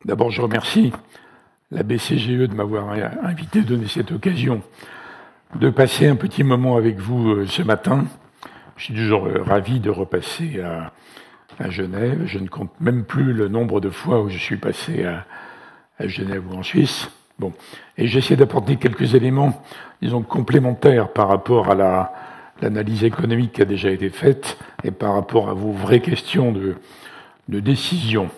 D'abord, je remercie la BCGE de m'avoir invité, donné cette occasion de passer un petit moment avec vous ce matin. Je suis toujours ravi de repasser à Genève. Je ne compte même plus le nombre de fois où je suis passé à Genève ou en Suisse. Bon. Et j'essaie d'apporter quelques éléments, disons, complémentaires par rapport à l'analyse économique qui a déjà été faite et par rapport à vos vraies questions de décision.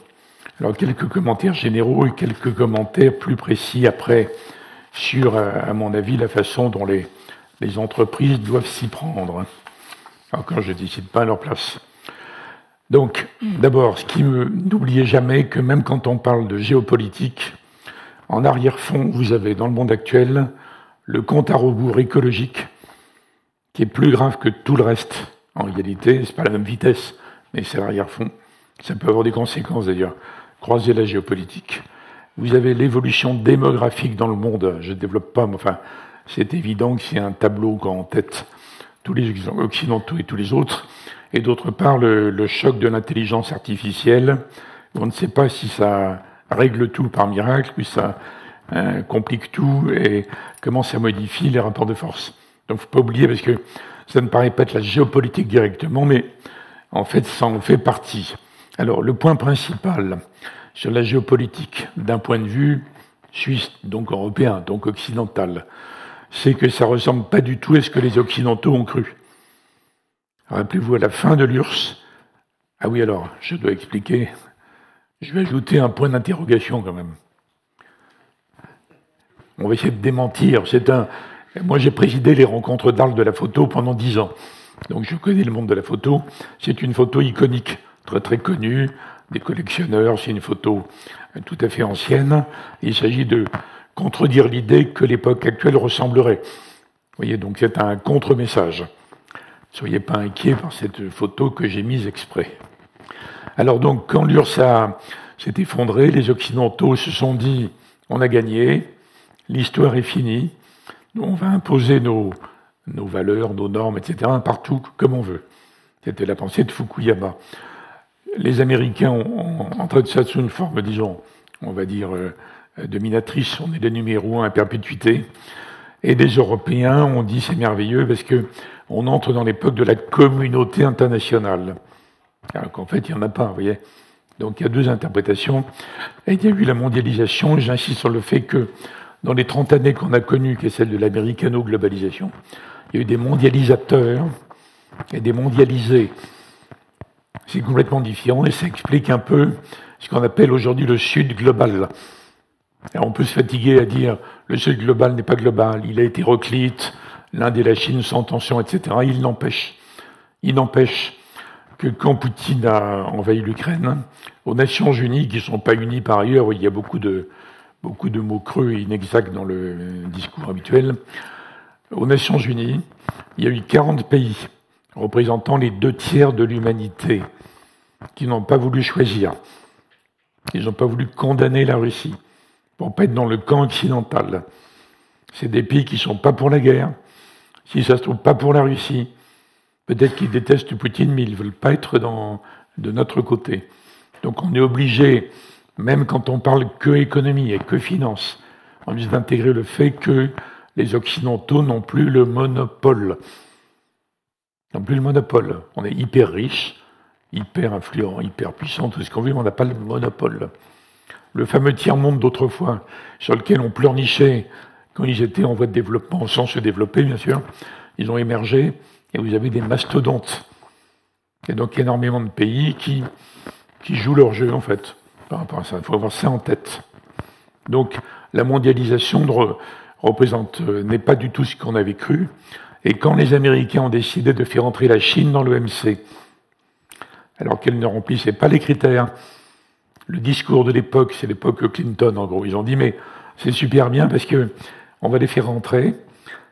Alors, quelques commentaires généraux et quelques commentaires plus précis après sur, à mon avis, la façon dont les entreprises doivent s'y prendre. Encore, je ne décide pas à leur place. Donc, d'abord, n'oubliez jamais que même quand on parle de géopolitique, en arrière-fond, vous avez dans le monde actuel le compte à rebours écologique, qui est plus grave que tout le reste. En réalité, c'est pas la même vitesse, mais c'est l'arrière-fond. Ça peut avoir des conséquences d'ailleurs. Croisez la géopolitique. Vous avez l'évolution démographique dans le monde. Je ne développe pas, mais enfin, c'est évident que c'est un tableau qu'a en tête tous les occidentaux et tous les autres. Et d'autre part, le choc de l'intelligence artificielle. On ne sait pas si ça règle tout par miracle, puis ça complique tout et comment ça modifie les rapports de force. Donc, il ne faut pas oublier, parce que ça ne paraît pas être la géopolitique directement, mais en fait, ça en fait partie. Alors, le point principal sur la géopolitique, d'un point de vue suisse, donc européen, donc occidental, c'est que ça ressemble pas du tout à ce que les Occidentaux ont cru. Rappelez-vous, à la fin de l'URSS, ah oui, alors, je dois expliquer, je vais ajouter un point d'interrogation quand même. On va essayer de démentir. Moi, j'ai présidé les rencontres d'Arles de la photo pendant 10 ans. Donc, je connais le monde de la photo. C'est une photo iconique, très très connue, des collectionneurs. C'est une photo tout à fait ancienne. Il s'agit de contredire l'idée que l'époque actuelle ressemblerait. Vous voyez, donc c'est un contre-message. Ne soyez pas inquiets par cette photo que j'ai mise exprès. Alors donc, quand l'URSS s'est effondrée, les Occidentaux se sont dit « on a gagné, l'histoire est finie, on va imposer nos valeurs, nos normes, etc., partout, comme on veut ». C'était la pensée de Fukuyama. Les Américains ont entraîné ça sous une forme, disons, on va dire, dominatrice. On est les numéros 1 à perpétuité. Et les Européens ont dit c'est merveilleux parce que on entre dans l'époque de la communauté internationale. Alors qu'en fait, il n'y en a pas, vous voyez. Donc il y a deux interprétations. Et il y a eu la mondialisation. Et j'insiste sur le fait que dans les 30 années qu'on a connues, qui est celle de l'américano-globalisation, il y a eu des mondialisateurs et des mondialisés. C'est complètement différent et ça explique un peu ce qu'on appelle aujourd'hui le Sud global. Alors on peut se fatiguer à dire le Sud global n'est pas global, il est hétéroclite, l'Inde et la Chine sont en tension, etc. Il n'empêche que quand Poutine a envahi l'Ukraine, aux Nations Unies, qui ne sont pas unies par ailleurs, où il y a beaucoup de mots creux et inexacts dans le discours habituel, aux Nations Unies, il y a eu 40 pays représentant les 2/3 de l'humanité qui n'ont pas voulu choisir. Ils n'ont pas voulu condamner la Russie pour ne pas être dans le camp occidental. C'est des pays qui ne sont pas pour la guerre, si ça se trouve pas pour la Russie. Peut-être qu'ils détestent Poutine, mais ils ne veulent pas être de notre côté. Donc on est obligé, même quand on parle que économie et que finance, on vise d'intégrer le fait que les Occidentaux n'ont plus le monopole. Non plus le monopole. On est hyper riche, hyper influent, hyper puissant, tout ce qu'on veut, mais on n'a pas le monopole. Le fameux tiers-monde d'autrefois, sur lequel on pleurnichait quand ils étaient en voie de développement, sans se développer, bien sûr, ils ont émergé, et vous avez des mastodontes. Il y a donc énormément de pays qui jouent leur jeu, en fait, par rapport à ça. Il faut avoir ça en tête. Donc, la mondialisation n'est pas du tout ce qu'on avait cru. Et quand les Américains ont décidé de faire entrer la Chine dans l'OMC, alors qu'elle ne remplissait pas les critères, le discours de l'époque, c'est l'époque Clinton en gros, ils ont dit mais c'est super bien parce que on va les faire rentrer,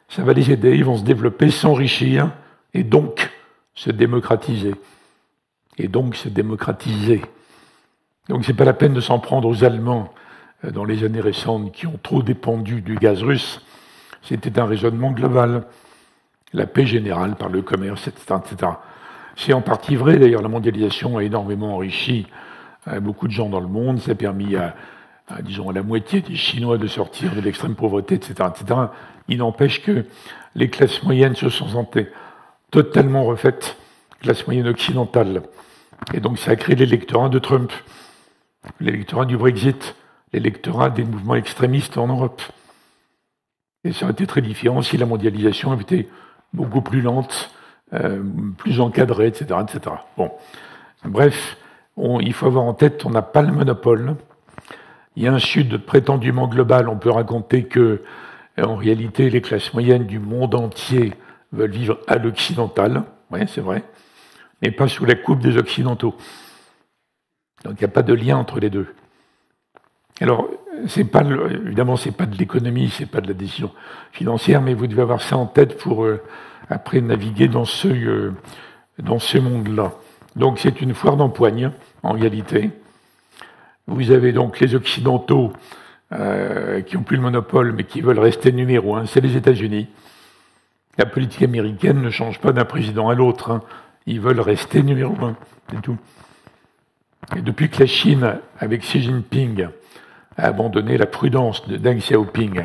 ça va les aider, ils vont se développer, s'enrichir et donc se démocratiser. Donc c'est pas la peine de s'en prendre aux Allemands dans les années récentes qui ont trop dépendu du gaz russe. C'était un raisonnement global. La paix générale par le commerce, etc., etc. C'est en partie vrai, d'ailleurs, la mondialisation a énormément enrichi beaucoup de gens dans le monde, ça a permis disons, à la moitié des Chinois de sortir de l'extrême pauvreté, etc., etc. Il n'empêche que les classes moyennes se sont sentées totalement refaites, classe moyenne occidentale. Et donc ça a créé l'électorat de Trump, l'électorat du Brexit, l'électorat des mouvements extrémistes en Europe. Et ça aurait été très différent si la mondialisation avait été beaucoup plus lente, plus encadrée, etc., etc. Bon, bref, il faut avoir en tête, on n'a pas le monopole. Il y a un Sud prétendument global. On peut raconter que, en réalité, les classes moyennes du monde entier veulent vivre à l'occidental. Oui, c'est vrai, mais pas sous la coupe des Occidentaux. Donc il n'y a pas de lien entre les deux. Alors, évidemment, ce n'est pas de l'économie, ce n'est pas de la décision financière, mais vous devez avoir ça en tête pour, après, naviguer dans ce monde-là. Donc c'est une foire d'empoigne, en réalité. Vous avez donc les Occidentaux qui n'ont plus le monopole, mais qui veulent rester numéro un, c'est les États-Unis. La politique américaine ne change pas d'un président à l'autre. Hein. Ils veulent rester numéro un, c'est tout. Et depuis que la Chine, avec Xi Jinping, a abandonné la prudence de Deng Xiaoping,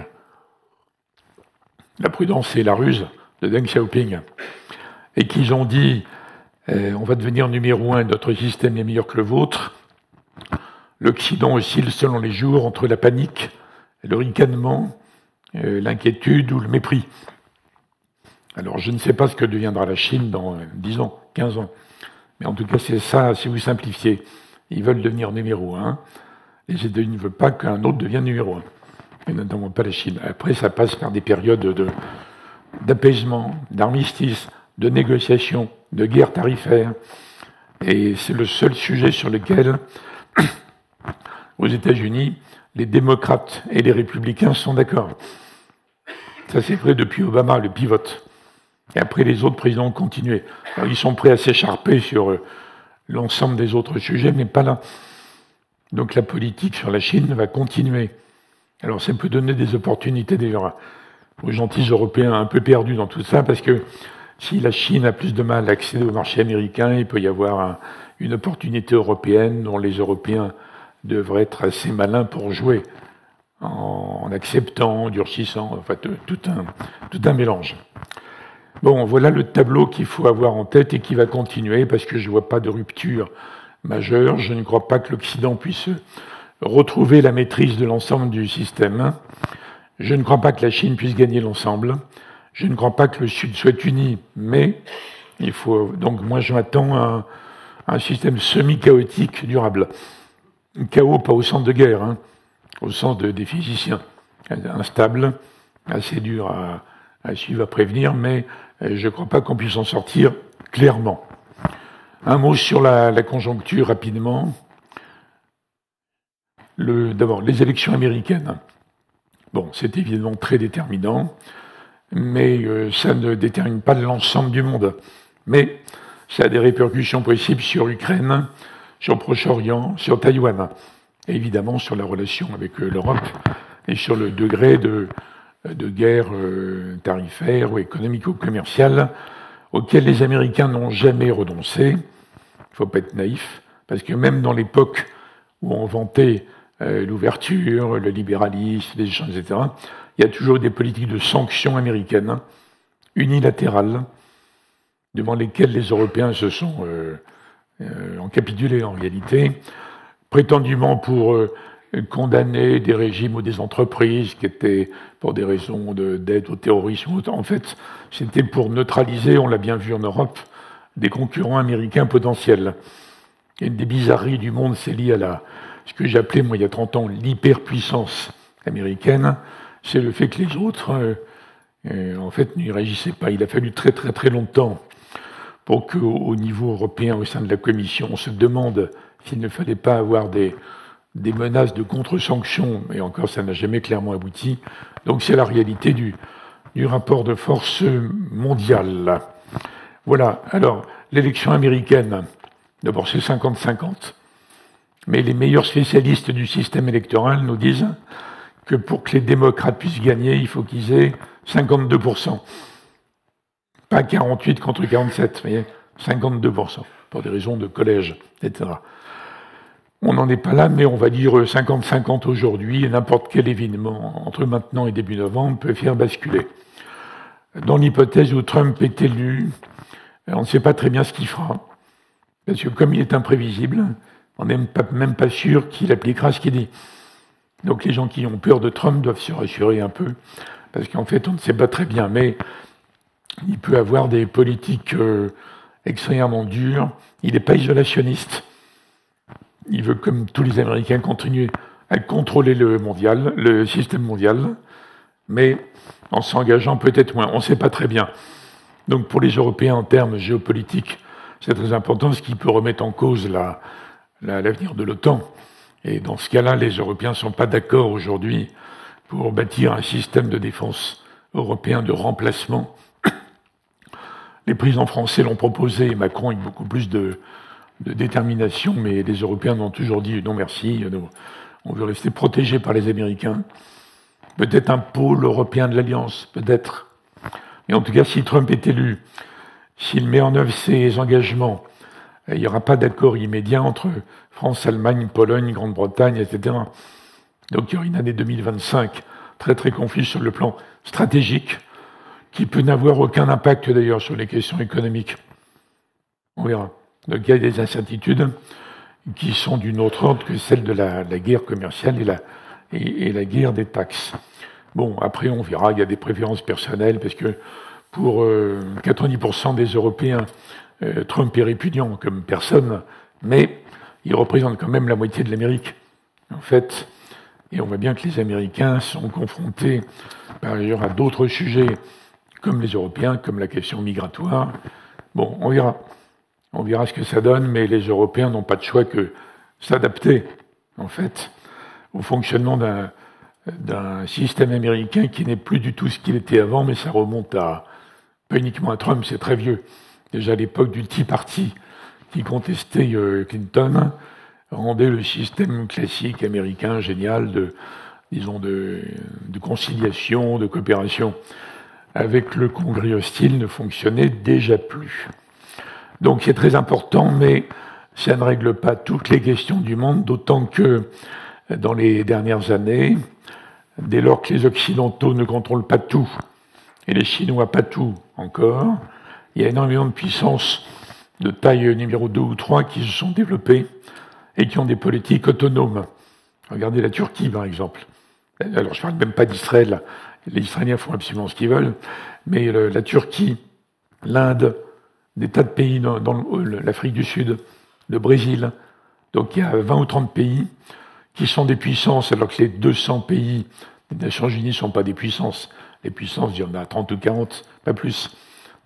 la prudence c'est la ruse de Deng Xiaoping, et qu'ils ont dit on va devenir numéro un, notre système est meilleur que le vôtre, l'Occident oscille selon les jours entre la panique, le ricanement, l'inquiétude ou le mépris. Alors je ne sais pas ce que deviendra la Chine dans 10 ans, 15 ans, mais en tout cas c'est ça, si vous simplifiez. Ils veulent devenir numéro un. Les États-Unis ne veulent pas qu'un autre devienne numéro un, et notamment pas la Chine. Après, ça passe par des périodes d'apaisement, d'armistice, de négociation, de guerre tarifaire. Et c'est le seul sujet sur lequel, aux États-Unis, les démocrates et les républicains sont d'accord. Ça, c'est vrai depuis Obama, le pivote. Et après, les autres présidents ont continué. Alors, ils sont prêts à s'écharper sur l'ensemble des autres sujets, mais pas là. Donc la politique sur la Chine va continuer. Alors ça peut donner des opportunités d'ailleurs aux gentils Européens un peu perdus dans tout ça, parce que si la Chine a plus de mal à accéder au marché américain, il peut y avoir une opportunité européenne dont les Européens devraient être assez malins pour jouer, en acceptant, en durcissant, enfin tout un mélange. Bon, voilà le tableau qu'il faut avoir en tête et qui va continuer, parce que je ne vois pas de rupture majeure. Je ne crois pas que l'Occident puisse retrouver la maîtrise de l'ensemble du système. Je ne crois pas que la Chine puisse gagner l'ensemble. Je ne crois pas que le Sud soit uni, mais il faut. Donc, moi, je m'attends à un système semi-chaotique durable. Chaos, pas au sens de guerre, hein, au sens des physiciens. Instable, assez dur à suivre, à prévenir, mais je ne crois pas qu'on puisse en sortir clairement. Un mot sur la conjoncture rapidement. D'abord, les élections américaines. Bon, c'est évidemment très déterminant, mais ça ne détermine pas l'ensemble du monde. Mais ça a des répercussions possibles sur l'Ukraine, sur le Proche-Orient, sur Taïwan, et évidemment sur la relation avec l'Europe et sur le degré de guerre tarifaire ou économico-commerciale auquel les Américains n'ont jamais renoncé. Il ne faut pas être naïf, parce que même dans l'époque où on vantait l'ouverture, le libéralisme, les échanges, etc., il y a toujours des politiques de sanctions américaines, unilatérales, devant lesquelles les Européens se sont encapitulés en réalité, prétendument pour condamner des régimes ou des entreprises qui étaient pour des raisons d'aide au terrorisme. En fait, c'était pour neutraliser, on l'a bien vu en Europe, des concurrents américains potentiels. Et une des bizarreries du monde, c'est lié à ce que j'appelais, moi, il y a 30 ans, l'hyperpuissance américaine. C'est le fait que les autres, en fait, n'y réagissaient pas. Il a fallu très, très, très longtemps pour qu'au niveau européen, au sein de la Commission, on se demande s'il ne fallait pas avoir des menaces de contre-sanctions, et encore, ça n'a jamais clairement abouti. Donc, c'est la réalité du rapport de force mondial. Voilà. Alors, l'élection américaine, d'abord, c'est 50-50. Mais les meilleurs spécialistes du système électoral nous disent que pour que les démocrates puissent gagner, il faut qu'ils aient 52%. Pas 48 contre 47, mais 52%, pour des raisons de collège, etc. On n'en est pas là, mais on va dire 50-50 aujourd'hui, et n'importe quel événement entre maintenant et début novembre peut faire basculer. Dans l'hypothèse où Trump est élu, on ne sait pas très bien ce qu'il fera, parce que comme il est imprévisible, on n'est même pas sûr qu'il appliquera ce qu'il dit. Donc les gens qui ont peur de Trump doivent se rassurer un peu, parce qu'en fait on ne sait pas très bien, mais il peut avoir des politiques extrêmement dures. Il n'est pas isolationniste. Il veut, comme tous les Américains, continuer à contrôler le système mondial, mais en s'engageant peut-être moins. On ne sait pas très bien. Donc pour les Européens, en termes géopolitiques, c'est très important, ce qui peut remettre en cause l'avenir de l'OTAN. Et dans ce cas-là, les Européens ne sont pas d'accord aujourd'hui pour bâtir un système de défense européen de remplacement. Les présidents français l'ont proposé, Macron avec beaucoup plus de détermination, mais les Européens ont toujours dit non merci, on veut rester protégés par les Américains. Peut-être un pôle européen de l'Alliance, peut-être. Mais en tout cas, si Trump est élu, s'il met en œuvre ses engagements, il n'y aura pas d'accord immédiat entre France, Allemagne, Pologne, Grande-Bretagne, etc. Donc il y aura une année 2025 très très confuse sur le plan stratégique, qui peut n'avoir aucun impact d'ailleurs sur les questions économiques. On verra. Donc il y a des incertitudes qui sont d'une autre ordre que celle de la guerre commerciale et la guerre des taxes. Bon, après on verra, il y a des préférences personnelles, parce que pour 90% des Européens, Trump est répugnant comme personne, mais il représente quand même la moitié de l'Amérique, en fait. Et on voit bien que les Américains sont confrontés, par ailleurs, à d'autres sujets, comme les Européens, comme la question migratoire. Bon, on verra. On verra ce que ça donne, mais les Européens n'ont pas de choix que s'adapter, en fait, au fonctionnement d'un système américain qui n'est plus du tout ce qu'il était avant, mais ça remonte pas uniquement à Trump, c'est très vieux. Déjà à l'époque du Tea Party, qui contestait Clinton, rendait le système classique américain génial de conciliation, de coopération avec le Congrès hostile ne fonctionnait déjà plus. Donc c'est très important, mais ça ne règle pas toutes les questions du monde, d'autant que dans les dernières années, dès lors que les Occidentaux ne contrôlent pas tout, et les Chinois pas tout encore, il y a énormément de puissances de taille numéro 2 ou 3 qui se sont développées et qui ont des politiques autonomes. Regardez la Turquie, par exemple. Alors, je ne parle même pas d'Israël. Les Israéliens font absolument ce qu'ils veulent. Mais la Turquie, l'Inde, des tas de pays dans l'Afrique du Sud, le Brésil. Donc, il y a 20 ou 30 pays qui sont des puissances, alors que les 200 pays des Nations Unies ne sont pas des puissances. Les puissances, il y en a 30 ou 40, pas plus.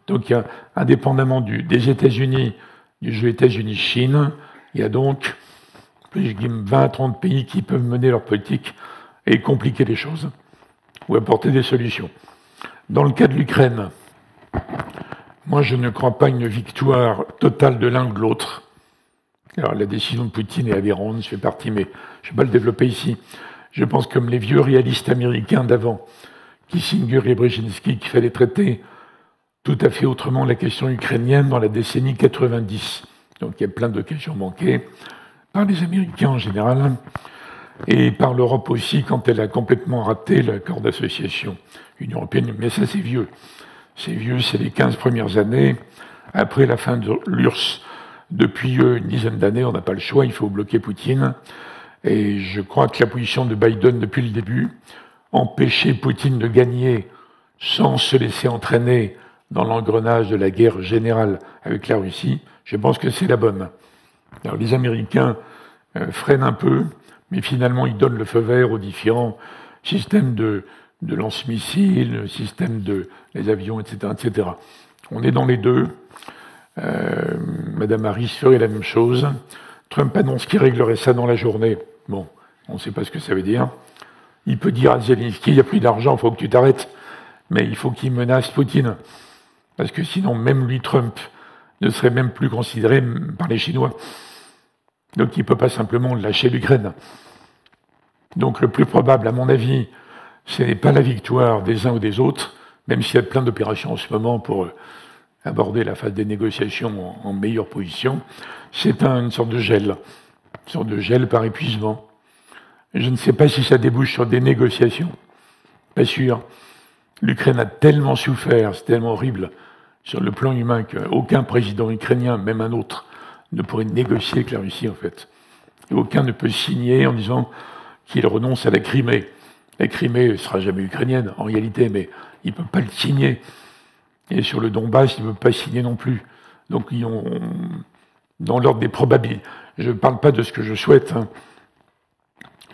Donc, indépendamment des États-Unis, du jeu États-Unis-Chine, il y a donc plus de 20 à 30 pays qui peuvent mener leur politique et compliquer les choses ou apporter des solutions. Dans le cas de l'Ukraine, moi, je ne crois pas à une victoire totale de l'un ou de l'autre. Alors, la décision de Poutine est aberrante, je fais partie, mais je ne vais pas le développer ici. Je pense comme les vieux réalistes américains d'avant, Kissinger et Brzezinski, qu'il fallait traiter tout à fait autrement la question ukrainienne dans la décennie 90. Donc il y a plein d'occasions manquées par les Américains en général et par l'Europe aussi quand elle a complètement raté l'accord d'association Union européenne. Mais ça c'est vieux. C'est vieux, c'est les 15 premières années. Après la fin de l'URSS, depuis une dizaine d'années, on n'a pas le choix, il faut bloquer Poutine. Et je crois que la position de Biden depuis le début, empêcher Poutine de gagner sans se laisser entraîner dans l'engrenage de la guerre générale avec la Russie, je pense que c'est la bonne. Alors les Américains freinent un peu, mais finalement ils donnent le feu vert aux différents systèmes de lance-missiles, systèmes les avions, etc., etc. On est dans les deux. Madame Harris ferait la même chose. Trump annonce qu'il réglerait ça dans la journée. Bon, on ne sait pas ce que ça veut dire. Il peut dire à Zelensky, il n'y a plus d'argent, il faut que tu t'arrêtes. Mais il faut qu'il menace Poutine. Parce que sinon, même lui, Trump, ne serait même plus considéré par les Chinois. Donc il ne peut pas simplement lâcher l'Ukraine. Donc le plus probable, à mon avis, ce n'est pas la victoire des uns ou des autres, même s'il y a plein d'opérations en ce moment pour aborder la phase des négociations en meilleure position, c'est une sorte de gel. une sorte de gel par épuisement. Je ne sais pas si ça débouche sur des négociations. Pas sûr. L'Ukraine a tellement souffert, c'est tellement horrible sur le plan humain qu'aucun président ukrainien, même un autre, ne pourrait négocier avec la Russie, en fait. Et aucun ne peut signer en disant qu'il renonce à la Crimée. La Crimée ne sera jamais ukrainienne, en réalité, mais il ne peut pas le signer. Et sur le Donbass, il ne peut pas signer non plus. Donc, ils ont, dans l'ordre des probabilités. Je ne parle pas de ce que je souhaite. Hein.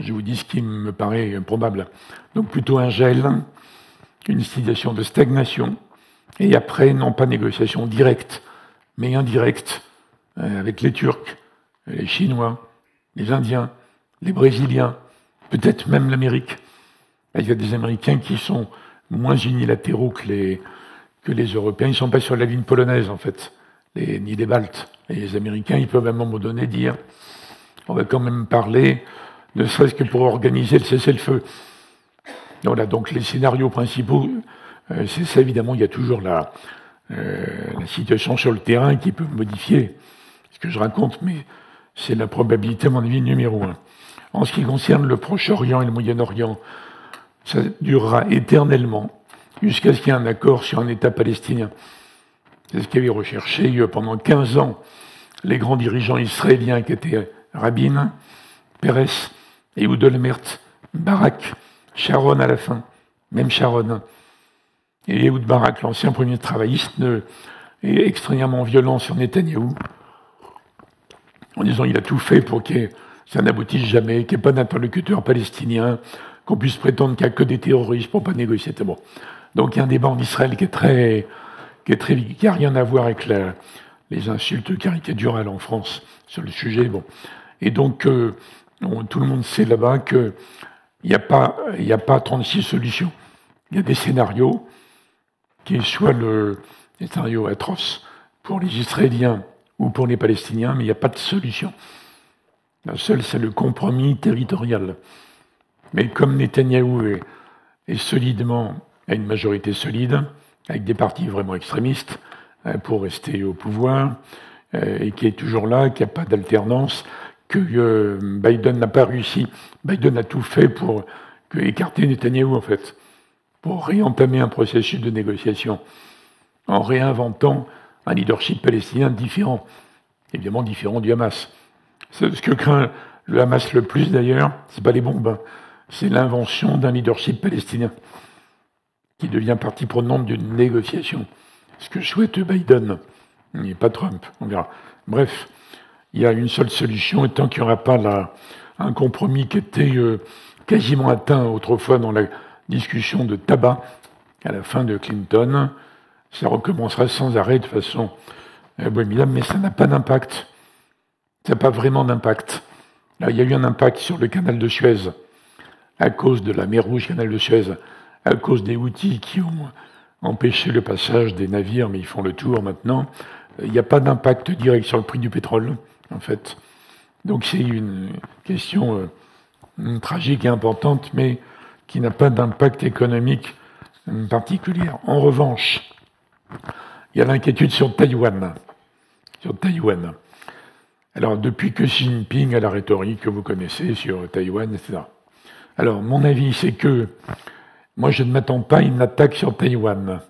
Je vous dis ce qui me paraît probable. Donc, plutôt un gel, une situation de stagnation, et après, non pas négociation directe, mais indirecte, avec les Turcs, les Chinois, les Indiens, les Brésiliens, peut-être même l'Amérique. Il y a des Américains qui sont moins unilatéraux que les Européens. Ils ne sont pas sur la ligne polonaise, en fait, ni les Baltes. Et les Américains, ils peuvent à un moment donné dire on va quand même parler, ne serait-ce que pour organiser le cessez-le-feu. Voilà, donc les scénarios principaux, c'est ça, évidemment, il y a toujours la situation sur le terrain qui peut modifier ce que je raconte, mais c'est la probabilité, à mon avis, numéro 1. En ce qui concerne le Proche-Orient et le Moyen-Orient, ça durera éternellement jusqu'à ce qu'il y ait un accord sur un État palestinien. C'est ce qu'avaient recherché pendant 15 ans les grands dirigeants israéliens qui étaient Rabin, Peres, Ehud Olmert, Barak, Sharon à la fin, même Sharon. Et Ehud Barak, l'ancien premier travailliste, est extrêmement violent sur Netanyahou, en disant qu'il a tout fait pour que ça n'aboutisse jamais, qu'il n'y ait pas d'interlocuteur palestinien, qu'on puisse prétendre qu'il n'y a que des terroristes pour pas négocier. Bon. Donc il y a un débat en Israël qui n'a rien à voir avec les insultes caricaturales en France sur le sujet. Bon. Et donc tout le monde sait là-bas qu'il n'y a pas 36 solutions. Il y a des scénarios qui soient des scénarios atroces pour les Israéliens ou pour les Palestiniens, mais il n'y a pas de solution. La seule, c'est le compromis territorial. Mais comme Netanyahou est solidement, a une majorité solide, avec des partis vraiment extrémistes, pour rester au pouvoir, et qui est toujours là, qui n'a pas d'alternance, que Biden n'a pas réussi. Biden a tout fait pour écarter Netanyahou, en fait, pour réentamer un processus de négociation, en réinventant un leadership palestinien différent, évidemment différent du Hamas. Ce que craint le Hamas le plus, d'ailleurs, c'est pas les bombes, hein, c'est l'invention d'un leadership palestinien qui devient partie prenante d'une négociation. Ce que souhaite Biden, et pas Trump, on verra. Bref, il y a une seule solution, et tant qu'il n'y aura pas un compromis qui était quasiment atteint autrefois dans la discussion de tabac à la fin de Clinton, ça recommencera sans arrêt de façon abominable, mais ça n'a pas d'impact. Ça n'a pas vraiment d'impact. Là, il y a eu un impact sur le canal de Suez, à cause de la mer Rouge, canal de Suez, à cause des Houthis qui ont empêché le passage des navires, mais ils font le tour maintenant. Il n'y a pas d'impact direct sur le prix du pétrole, en fait. Donc c'est une question tragique et importante, mais qui n'a pas d'impact économique particulier. En revanche, il y a l'inquiétude sur Taïwan. Sur Taïwan. Alors, depuis que Xi Jinping a la rhétorique que vous connaissez sur Taïwan, etc. Alors, mon avis, c'est que moi, je ne m'attends pas à une attaque sur Taïwan.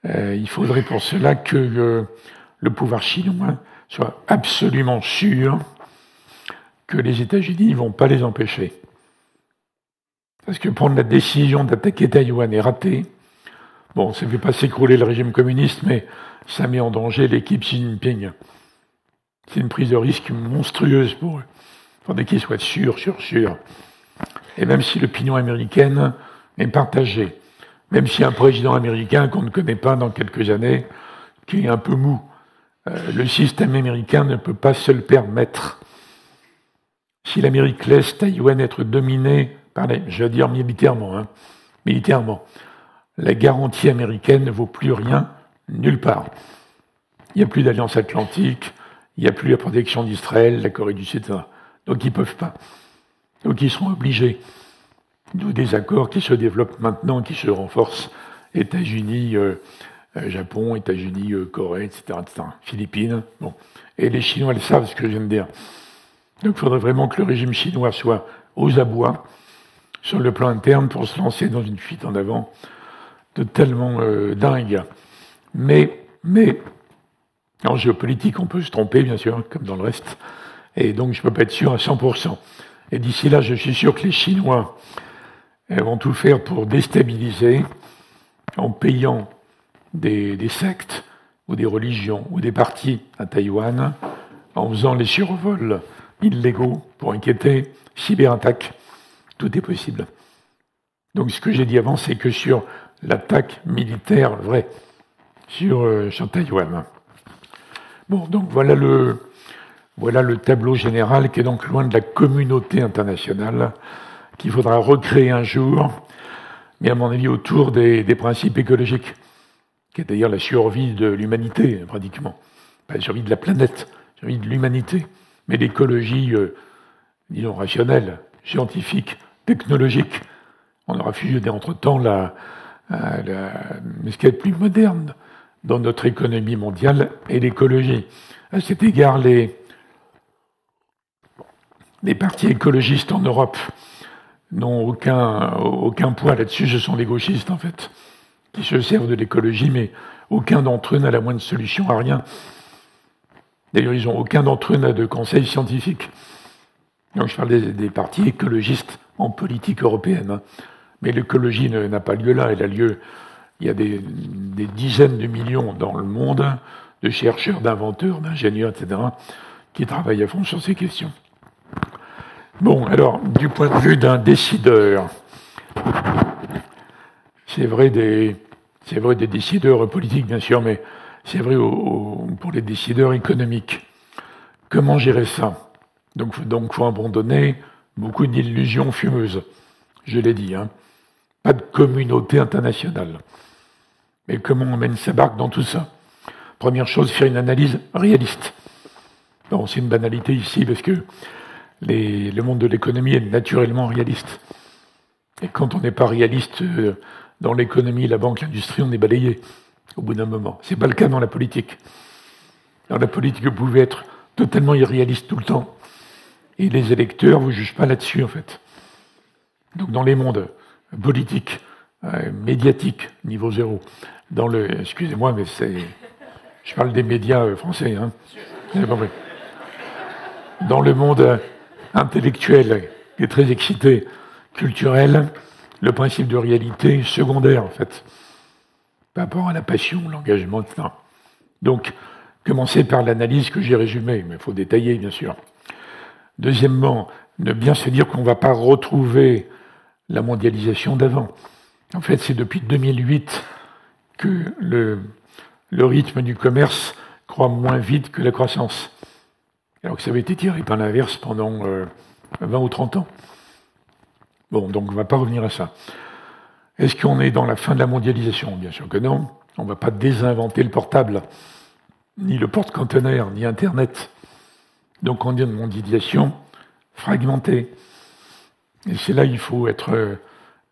Il faudrait pour cela que le pouvoir chinois soit absolument sûr que les États-Unis ne vont pas les empêcher. Parce que prendre la décision d'attaquer Taïwan est raté. Bon, ça ne fait pas s'écrouler le régime communiste, mais ça met en danger l'équipe Xi Jinping. C'est une prise de risque monstrueuse pour eux. Il faudrait qu'ils soient sûrs. Et même si l'opinion américaine est partagée, même si un président américain qu'on ne connaît pas dans quelques années, qui est un peu mou, le système américain ne peut pas se le permettre. Si l'Amérique laisse Taïwan être dominée par je veux dire militairement, la garantie américaine ne vaut plus rien, nulle part. Il n'y a plus d'alliance atlantique, il n'y a plus la protection d'Israël, la Corée du Sud, etc. Donc ils ne peuvent pas. Donc ils seront obligés. D'où des accords qui se développent maintenant, qui se renforcent. États-Unis, Japon, États-Unis, Corée, etc., etc. Philippines. Bon. Et les Chinois, ils savent ce que je viens de dire. Donc il faudrait vraiment que le régime chinois soit aux abois sur le plan interne pour se lancer dans une fuite en avant totalement dingue. Mais en géopolitique, on peut se tromper, bien sûr, comme dans le reste. Et donc je ne peux pas être sûr à 100%. Et d'ici là, je suis sûr que les Chinois vont tout faire pour déstabiliser en payant des sectes ou des religions ou des partis à Taïwan, en faisant les survols illégaux pour inquiéter, cyberattaques. Tout est possible. Donc ce que j'ai dit avant, c'est que sur l'attaque militaire vraie sur Taïwan. Bon, donc voilà le tableau général qui est donc loin de la communauté internationale, qu'il faudra recréer un jour, mais à mon avis autour des principes écologiques, qui est d'ailleurs la survie de l'humanité, pratiquement. Pas la survie de la planète, la survie de l'humanité, mais l'écologie, disons, rationnelle, scientifique, technologique. On aura fusionné entre-temps ce qui est le plus moderne dans notre économie mondiale et l'écologie. À cet égard, les partis écologistes en Europe n'ont aucun poids là-dessus. Ce sont les gauchistes, en fait, qui se servent de l'écologie, mais aucun d'entre eux n'a la moindre solution à rien. D'ailleurs, aucun d'entre eux n'a de conseil scientifique. Donc, je parle des partis écologistes en politique européenne. Hein. Mais l'écologie n'a pas lieu là. Elle a lieu. Il y a des dizaines de millions dans le monde de chercheurs, d'inventeurs, d'ingénieurs, etc., qui travaillent à fond sur ces questions. Bon, alors, du point de vue d'un décideur, c'est vrai des décideurs politiques, bien sûr, mais c'est vrai pour les décideurs économiques. Comment gérer ça? Donc, faut abandonner beaucoup d'illusions fumeuses. Je l'ai dit, hein. Pas de communauté internationale. Mais comment on mène sa barque dans tout ça? Première chose, faire une analyse réaliste. Bon, c'est une banalité ici, parce que le monde de l'économie est naturellement réaliste. Et quand on n'est pas réaliste dans l'économie, la banque, l'industrie, on est balayé au bout d'un moment. C'est pas le cas dans la politique. Dans la politique, vous pouvez être totalement irréaliste tout le temps. Et les électeurs ne vous jugent pas là-dessus, en fait. Donc dans les mondes politiques, médiatiques, niveau zéro, excusez-moi, mais je parle des médias français, hein. Dans le monde intellectuel, qui est très excité, culturel, le principe de réalité est secondaire, en fait, par rapport à la passion, l'engagement, etc. Donc, commencer par l'analyse que j'ai résumée, mais il faut détailler, bien sûr. Deuxièmement, ne bien se dire qu'on ne va pas retrouver la mondialisation d'avant. En fait, c'est depuis 2008 que le rythme du commerce croît moins vite que la croissance. Alors que ça avait été tiré par l'inverse pendant 20 ou 30 ans. Bon, donc on ne va pas revenir à ça. Est-ce qu'on est dans la fin de la mondialisation? Bien sûr que non. On ne va pas désinventer le portable, ni le porte-conteneur, ni Internet. Donc on est dans une mondialisation fragmentée. Et c'est là qu'il faut être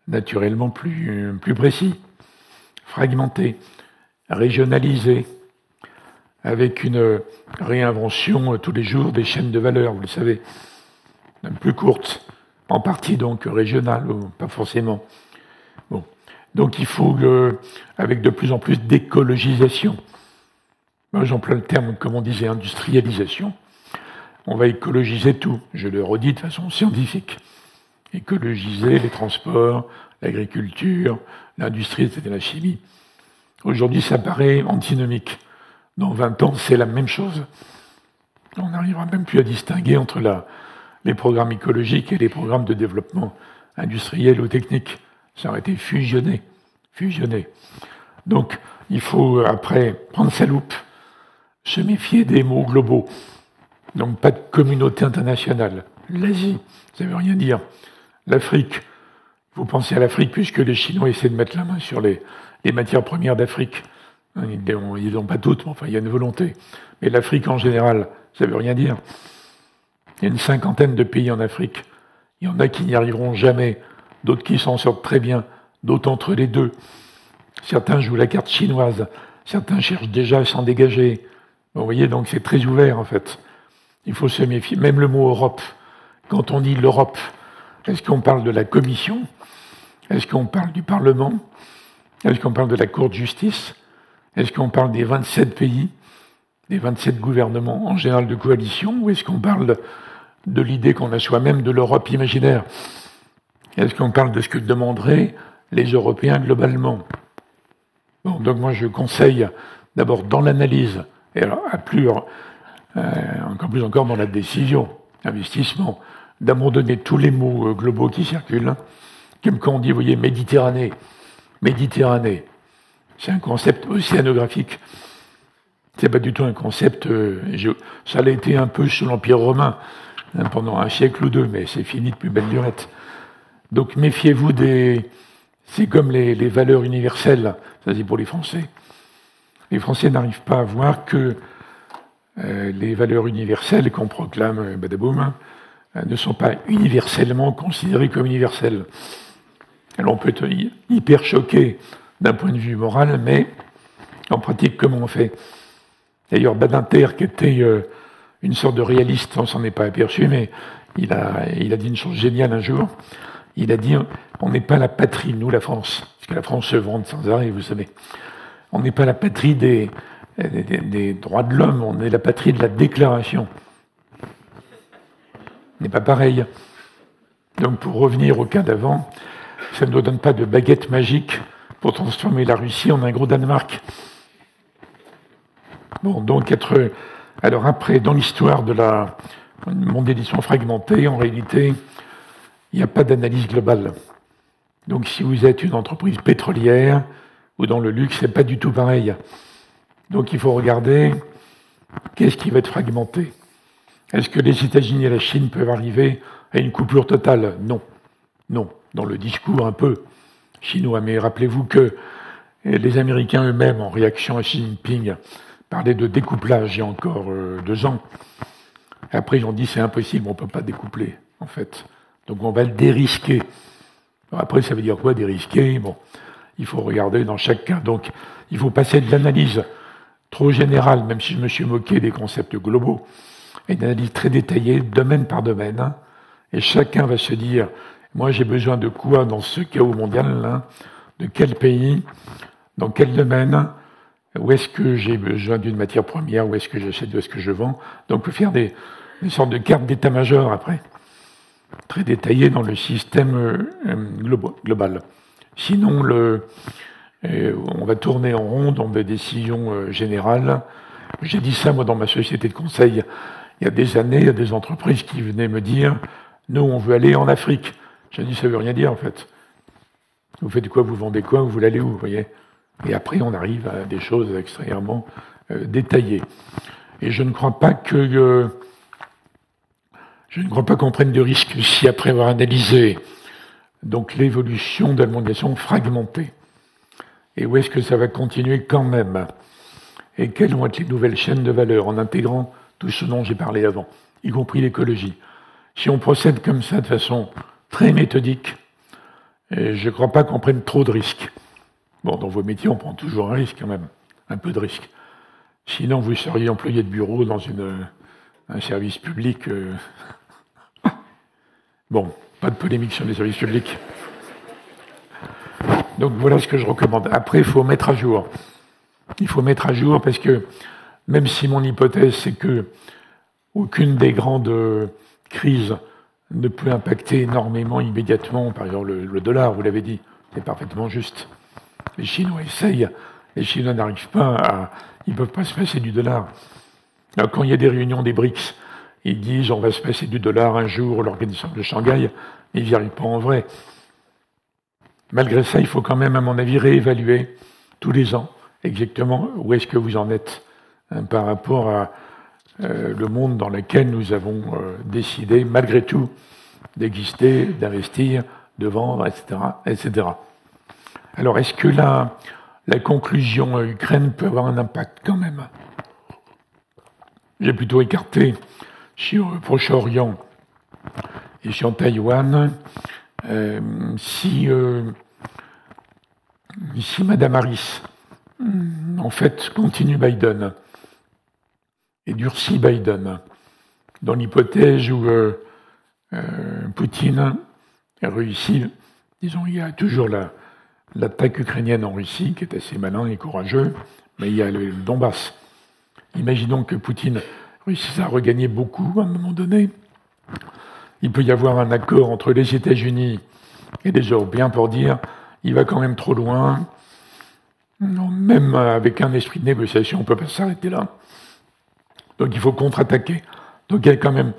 naturellement plus précis. Fragmenté, régionalisé, avec une réinvention tous les jours des chaînes de valeur, vous le savez, même plus courtes, en partie donc régionales, ou pas forcément. Bon. Donc il faut, avec de plus en plus d'écologisation, moi j'emploie le terme, comme on disait, industrialisation, on va écologiser tout, je le redis de façon scientifique. Écologiser les transports, l'agriculture, l'industrie, etc., la chimie. Aujourd'hui, ça paraît antinomique. Dans 20 ans, c'est la même chose. On n'arrivera même plus à distinguer entre les programmes écologiques et les programmes de développement industriel ou technique. Ça aurait été fusionné. Donc, il faut, après, prendre sa loupe, se méfier des mots globaux. Donc, pas de communauté internationale. L'Asie, ça ne veut rien dire. L'Afrique, vous pensez à l'Afrique puisque les Chinois essaient de mettre la main sur les matières premières d'Afrique. Ils n'ont pas toutes, mais enfin, il y a une volonté. Mais l'Afrique en général, ça ne veut rien dire. Il y a une 50aine de pays en Afrique. Il y en a qui n'y arriveront jamais, d'autres qui s'en sortent très bien, d'autres entre les deux. Certains jouent la carte chinoise, certains cherchent déjà à s'en dégager. Vous voyez, donc c'est très ouvert en fait. Il faut se méfier. Même le mot Europe, quand on dit l'Europe, est-ce qu'on parle de la Commission? Est-ce qu'on parle du Parlement? Est-ce qu'on parle de la Cour de justice? Est-ce qu'on parle des 27 pays, des 27 gouvernements, en général de coalition? Ou est-ce qu'on parle de l'idée qu'on a soi-même de l'Europe imaginaire? Est-ce qu'on parle de ce que demanderaient les Européens globalement? Bon, donc moi je conseille d'abord dans l'analyse, et alors encore plus encore dans la décision, investissement, d'abandonner tous les mots globaux qui circulent, comme quand on dit, vous voyez, Méditerranée, c'est un concept océanographique. C'est pas du tout un concept. Ça l'a été un peu sous l'Empire romain pendant un siècle ou deux, mais c'est fini depuis belle lurette. Donc méfiez-vous des. C'est comme les valeurs universelles. Ça c'est pour les Français. Les Français n'arrivent pas à voir que les valeurs universelles qu'on proclame, badaboum, ne sont pas universellement considérées comme universelles. Alors on peut être hyper choqué d'un point de vue moral, mais en pratique, comment on fait? D'ailleurs, Badinter, qui était une sorte de réaliste, on s'en est pas aperçu, mais il a dit une chose géniale un jour. Il a dit, on n'est pas la patrie, nous, la France, parce que la France se vante sans arrêt, vous savez. On n'est pas la patrie des droits de l'homme, on est la patrie de la déclaration. On n'est pas pareil. Donc, pour revenir au cas d'avant, ça ne nous donne pas de baguette magique pour transformer la Russie en un gros Danemark. Bon, donc alors après, dans l'histoire de la mondialisation fragmentée, en réalité, il n'y a pas d'analyse globale. Donc si vous êtes une entreprise pétrolière ou dans le luxe, c'est pas du tout pareil. Donc il faut regarder qu'est-ce qui va être fragmenté. Est-ce que les États-Unis et la Chine peuvent arriver à une coupure totale? Non. Non. Dans le discours un peu chinois. Mais rappelez-vous que les Américains eux-mêmes, en réaction à Xi Jinping, parlaient de découplage il y a encore 2 ans. Après, ils ont dit c'est impossible, on ne peut pas découpler, en fait. Donc on va le dérisquer. Alors après, ça veut dire quoi, dérisquer? Bon, il faut regarder dans chaque cas. Donc, il faut passer de l'analyse trop générale, même si je me suis moqué des concepts globaux, et une analyse très détaillée, domaine par domaine. Hein, et chacun va se dire, moi j'ai besoin de quoi dans ce chaos mondial, là, de quel pays, dans quel domaine, où est-ce que j'ai besoin d'une matière première, où est-ce que j'achète, où est-ce que je vends. Donc on peut faire des sortes de cartes d'état-major après, très détaillées dans le système global. Sinon, on va tourner en rond dans des décisions générales. J'ai dit ça, moi, dans ma société de conseil, il y a des années, il y a des entreprises qui venaient me dire « Nous, on veut aller en Afrique ». J'ai dit « Ça veut rien dire, en fait. Vous faites quoi? Vous vendez quoi? Vous voulez aller où ?» vous voyez. Et après, on arrive à des choses extrêmement détaillées. Et je ne crois pas qu'on prenne de risques si, après avoir analysé donc l'évolution de la mondialisation fragmentée, et où est-ce que ça va continuer quand même, et quelles vont être les nouvelles chaînes de valeur en intégrant tout ce dont j'ai parlé avant, y compris l'écologie. Si on procède comme ça de façon très méthodique, je ne crois pas qu'on prenne trop de risques. Bon, dans vos métiers, on prend toujours un risque quand même, un peu de risque. Sinon, vous seriez employé de bureau dans un service public. Bon, pas de polémique sur les services publics. Donc voilà ce que je recommande. Après, il faut mettre à jour. Il faut mettre à jour parce que, même si mon hypothèse, c'est que aucune des grandes crises ne peut impacter énormément immédiatement, par exemple le dollar, vous l'avez dit, c'est parfaitement juste. Les Chinois essayent, les Chinois n'arrivent pas ils ne peuvent pas se passer du dollar. Alors, quand il y a des réunions des BRICS, ils disent on va se passer du dollar un jour, l'organisation de Shanghai, mais ils n'y arrivent pas en vrai. Malgré ça, il faut quand même, à mon avis, réévaluer tous les ans exactement où est-ce que vous en êtes par rapport à le monde dans lequel nous avons décidé, malgré tout, d'exister, d'investir, de vendre, etc., etc. Alors, est-ce que la conclusion Ukraine peut avoir un impact quand même? J'ai plutôt écarté sur le Proche-Orient et sur Taïwan. Si Madame Harris, en fait, continue Biden et durcit Biden, dans l'hypothèse où Poutine réussit, disons, il y a toujours l'attaque ukrainienne en Russie, qui est assez malin et courageux, mais il y a le Donbass. Imaginons que Poutine réussisse à regagner beaucoup à un moment donné. Il peut y avoir un accord entre les États-Unis et les Européens pour dire il va quand même trop loin. Non, même avec un esprit de négociation, on ne peut pas s'arrêter là. Donc il faut contre-attaquer. Donc il y a quand même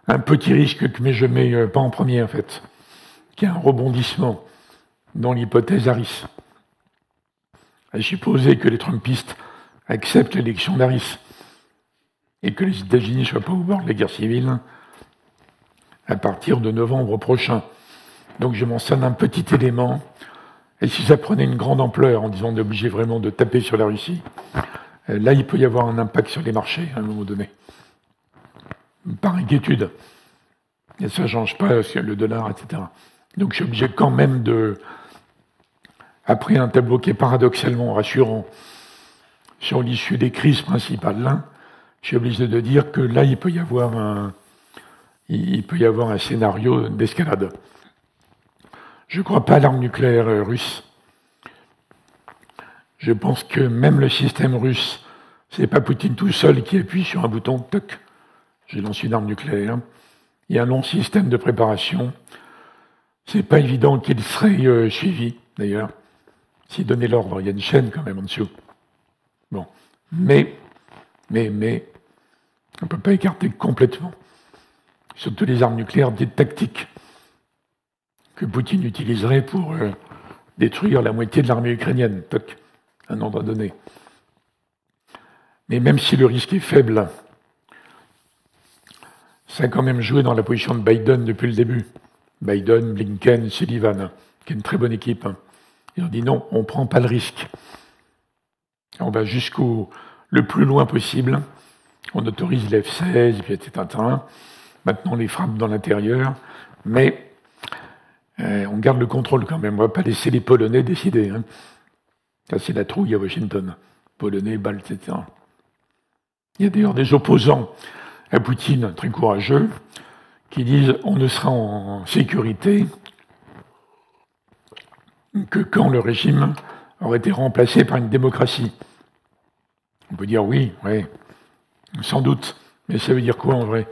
un petit risque, mais je ne mets pas en premier en fait, qu'il y a un rebondissement dans l'hypothèse Harris. À supposer que les Trumpistes acceptent l'élection d'Harris et que les États-Unis ne soient pas au bord de la guerre civile à partir de novembre prochain. Donc je mentionne un petit élément. Et si ça prenait une grande ampleur, en disant on est obligé vraiment de taper sur la Russie, là il peut y avoir un impact sur les marchés à un moment donné. Par inquiétude. Et ça ne change pas le dollar, etc. Donc je suis obligé quand même de... Après un tableau qui est paradoxalement rassurant sur l'issue des crises principales, là, je suis obligé de dire que là, il peut y avoir un scénario d'escalade. Je ne crois pas à l'arme nucléaire russe. Je pense que même le système russe, ce n'est pas Poutine tout seul qui appuie sur un bouton, toc, j'ai lancé une arme nucléaire. Il y a un long système de préparation. Ce n'est pas évident qu'il serait suivi, d'ailleurs. S'il donnait l'ordre, il y a une chaîne quand même en dessous. Bon. Mais, on ne peut pas écarter complètement. Surtout les armes nucléaires dites tactiques que Poutine utiliserait pour détruire la moitié de l'armée ukrainienne, toc, à un endroit donné. Mais même si le risque est faible, ça a quand même joué dans la position de Biden depuis le début. Biden, Blinken, Sullivan, qui est une très bonne équipe. Ils ont dit non, on ne prend pas le risque. On va jusqu'au le plus loin possible. On autorise les F-16, etc. Maintenant, on les frappe dans l'intérieur, mais on garde le contrôle quand même. On ne va pas laisser les Polonais décider. Hein. Ça, c'est la trouille à Washington. Polonais, Baltes, etc. Il y a d'ailleurs des opposants à Poutine, très courageux, qui disent on ne sera en sécurité que quand le régime aurait été remplacé par une démocratie. On peut dire oui, sans doute, mais ça veut dire quoi en vrai?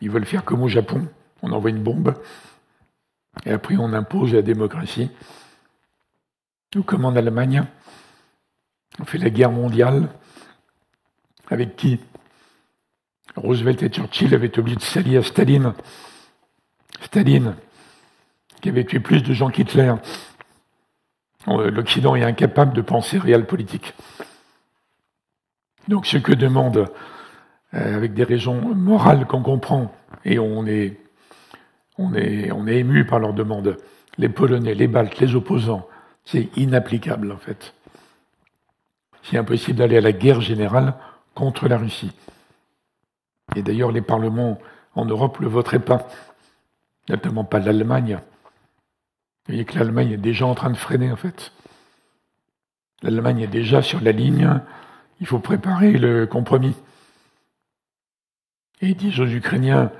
Ils veulent faire comme au Japon, on envoie une bombe, et après on impose la démocratie. Ou comme en Allemagne, on fait la guerre mondiale, avec qui? Roosevelt et Churchill avaient été obligés de s'allier à Staline. Staline, qui avait tué plus de gens qu'Hitler. L'Occident est incapable de penser réel politique. Donc ce que demande, avec des raisons morales qu'on comprend, et on est ému par leurs demandes, les Polonais, les Baltes, les opposants, c'est inapplicable en fait. C'est impossible d'aller à la guerre générale contre la Russie. Et d'ailleurs, les parlements en Europe ne le voteraient pas, notamment pas l'Allemagne. Vous voyez que l'Allemagne est déjà en train de freiner, en fait. L'Allemagne est déjà sur la ligne, il faut préparer le compromis. Et ils disent aux Ukrainiens,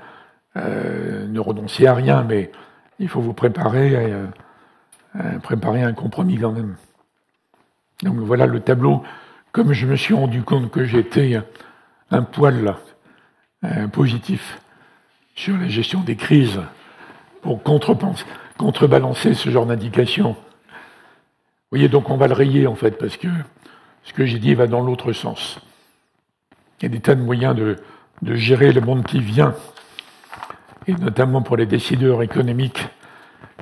ne renoncez à rien, mais il faut vous préparer un compromis quand même. Donc voilà le tableau. Comme je me suis rendu compte que j'étais un poil positif sur la gestion des crises pour contrebalancer ce genre d'indications. Vous voyez, donc on va le rayer en fait, parce que ce que j'ai dit va dans l'autre sens. Il y a des tas de moyens de gérer le monde qui vient, et notamment pour les décideurs économiques,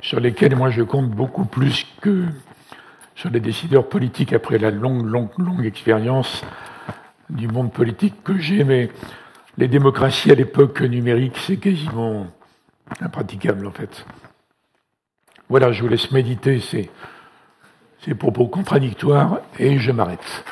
sur lesquels moi je compte beaucoup plus que sur les décideurs politiques après la longue expérience du monde politique que j'ai, mais les démocraties à l'époque numérique, c'est quasiment impraticable en fait. Voilà, je vous laisse méditer ces propos contradictoires et je m'arrête.